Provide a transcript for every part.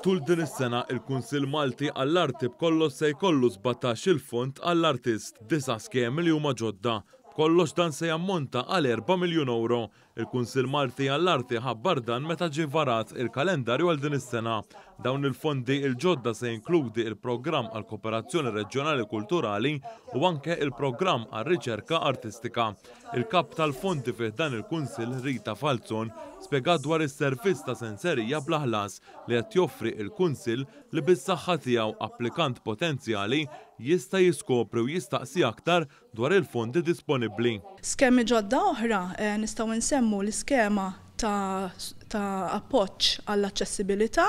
Tul din is-sena il-Kunsill Malti għall-Arti b'kollox se jkollu 17-il fond għall-artist, 9 skemi li huma ġodda. Kollox dan se jammonta għal 4 miljun euro. Il-Kunsill Malti għall-Arti ħabbar dan meta ġie varat il-kalendarju għal din is-sena. Dawn il-fondi il-ġodda se jinkludi il-programm għal kooperazzjoni reġjonali kulturali u anke il-programm għal riċerka artistika. Il-kap tal-fondi fih dan il-Kunsill Rita Falzon spjegat dwar is-servizz ta' senserija bla ħlas li qed joffri il-Kunsill li bis-saħħa tiegħu applikant potenzjali jista' jiskopri u jistaqsi aktar dwar il-fondi disponibbli. Skemi ġodda oħra nistgħu nsemmu l-iskema ta' appoġġ għall-aċċessibilità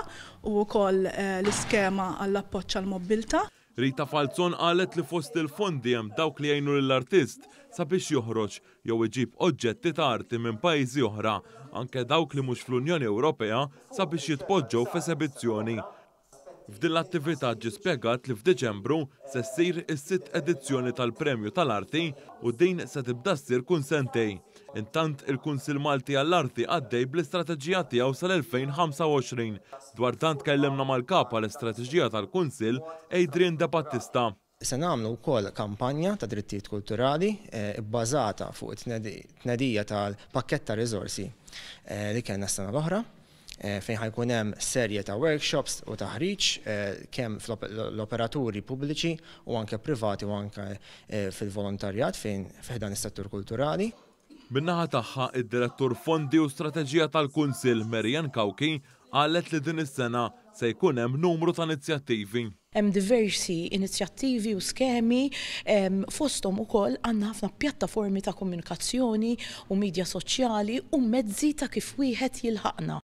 u wkoll l-iskema għall-appoġġ għall-mobilità. Rita Falzon qalet li fost il-fondi hemm dawk li jgħinu lill-artist sabiex joħroġ jew iġib oġġetti ta' arti minn pajjiżi oħra, anke dawk li mhux fl-Unjoni Ewropea sabiex jitpoġġew f'esebizzjoni. F'din l-attività ġie spjegat li f'Diċembru se ssir is-sitt edizzjoni tal-Premju tal-Arti u din se tibda ssir kull sentejn. Intant il-Kunsill Malti għall-Arti għaddej bl-istrateġija tiegħu sal-2025. Dwar dan tkellimna mal-kap għall-istrateġija tal-Kunsill Adrian De Battista. Se nagħmlu wkoll kampanja ta' drittijiet kulturali bbażata fuq it-tnedija tal-pakkett ta' riżorsi li kellna s-sena l-oħra, fejn ħajkun hemm serje ta' workshops u taħriġ kemm fl-operaturi pubbliċi u anke privati u anke fil-volontarjat fejn f'dan is-settur kulturali. Min-naħa tagħha id-Direttur Fondi u Strateġija tal-Kunsill Marjan Kawki qalet li din is-sena se jkun hemm numru ta' inizjattivi. Hemm diversi inizjattivi u skemi fosthom ukoll għandna ħafna pjattaformi ta' komunikazzjoni u midja soċjali u mezzi ta' kif wieħed jilħaqna.